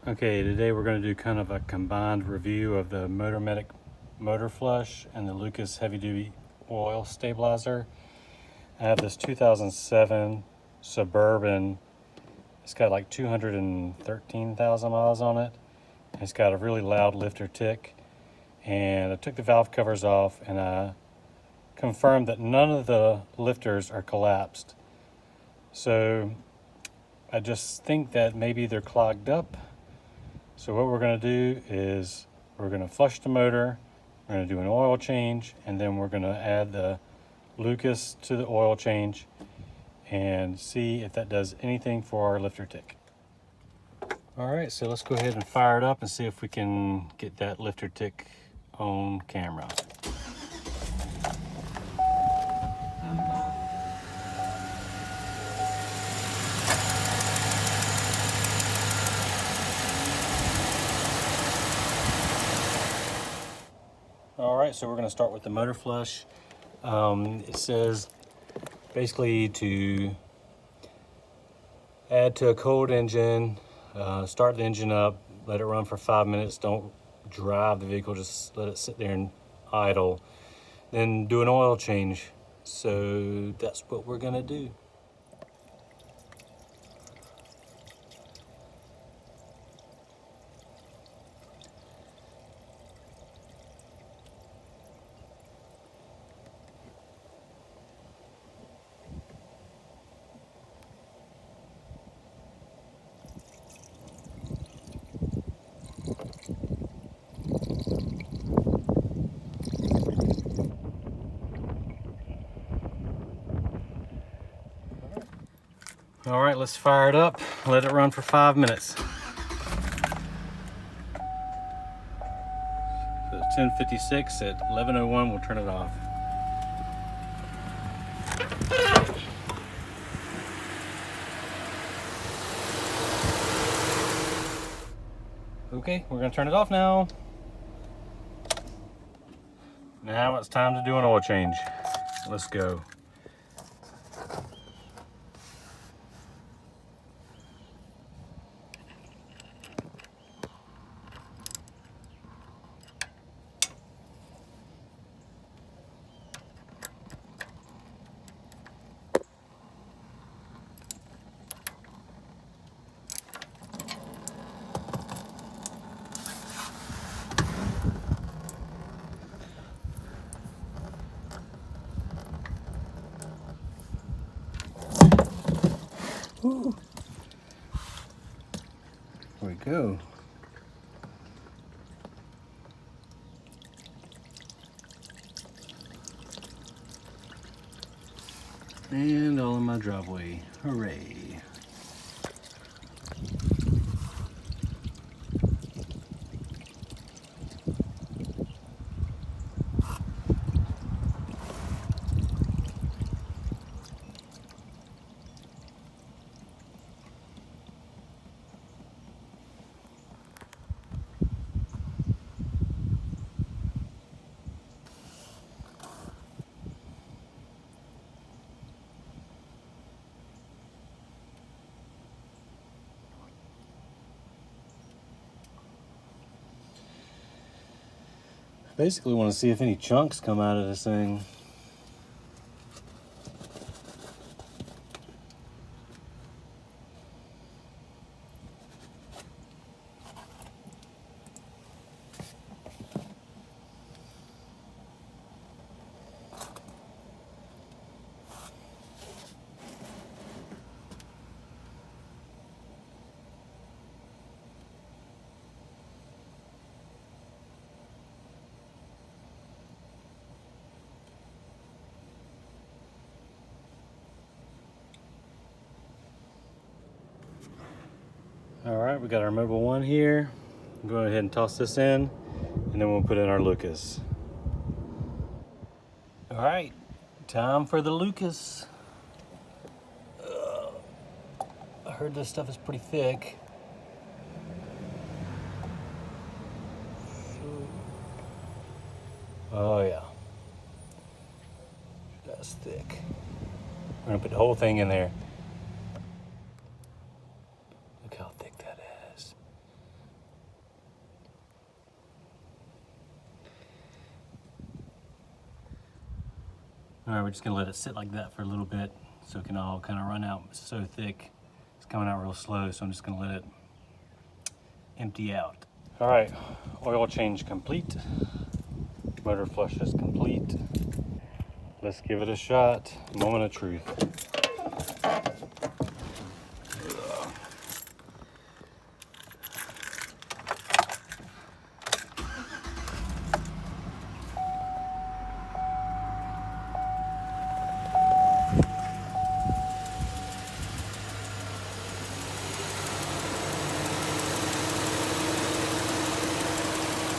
Okay, today we're going to do kind of a combined review of the Motormedic Motor Flush and the Lucas Heavy Duty Oil Stabilizer. I have this 2007 Suburban. It's got like 213,000 miles on it. It's got a really loud lifter tick. And I took the valve covers off and I confirmed that none of the lifters are collapsed. So I just think that maybe they're clogged up. So what we're going to do is we're going to flush the motor, we're going to do an oil change, and then we're going to add the Lucas to the oil change and see if that does anything for our lifter tick. All right, so let's go ahead and fire it up and see if we can get that lifter tick on camera. All right, so we're going to start with the motor flush. It says basically to add to a cold engine, start the engine up, let it run for 5 minutes. Don't drive the vehicle, just let it sit there and idle. Then do an oil change. So that's what we're going to do. All right, let's fire it up. Let it run for 5 minutes. So it's 10:56. At 11:01, we'll turn it off. Okay, we're gonna turn it off now. Now it's time to do an oil change. Let's go. Ooh. There we go. And all in my driveway. Hooray. Basically want to see if any chunks come out of this thing. All right, we got our Mobil 1 here. Go ahead and toss this in, and then we'll put in our Lucas. All right, time for the Lucas. I heard this stuff is pretty thick. Oh yeah, that's thick. We're gonna put the whole thing in there. Look how thick that is. All right, we're just gonna let it sit like that for a little bit so it can all kind of run out. It's so thick, it's coming out real slow, so I'm just gonna let it empty out. All right, oil change complete. Motor flush is complete. Let's give it a shot. Moment of truth.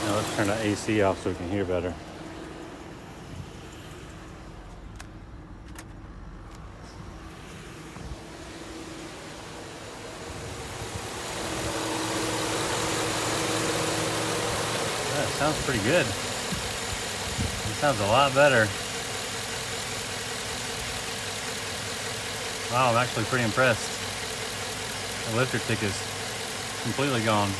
Now let's turn the AC off so we can hear better. That sounds pretty good. It sounds a lot better. Wow, I'm actually pretty impressed. The lifter tick is completely gone.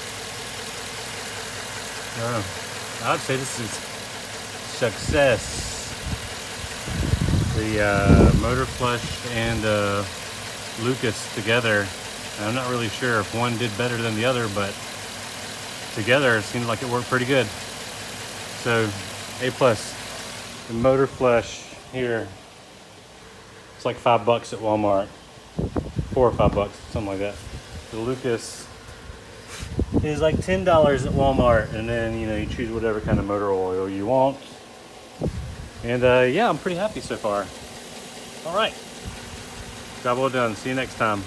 I'd say this is success. The motor flush and Lucas together, I'm not really sure if one did better than the other, but together it seemed like it worked pretty good. So A+. The motor flush here, it's like $5 at Walmart, $4 or $5, something like that. The Lucas is like $10 at Walmart, and then you choose whatever kind of motor oil you want. And yeah, I'm pretty happy so far. All right, job well done. See you next time.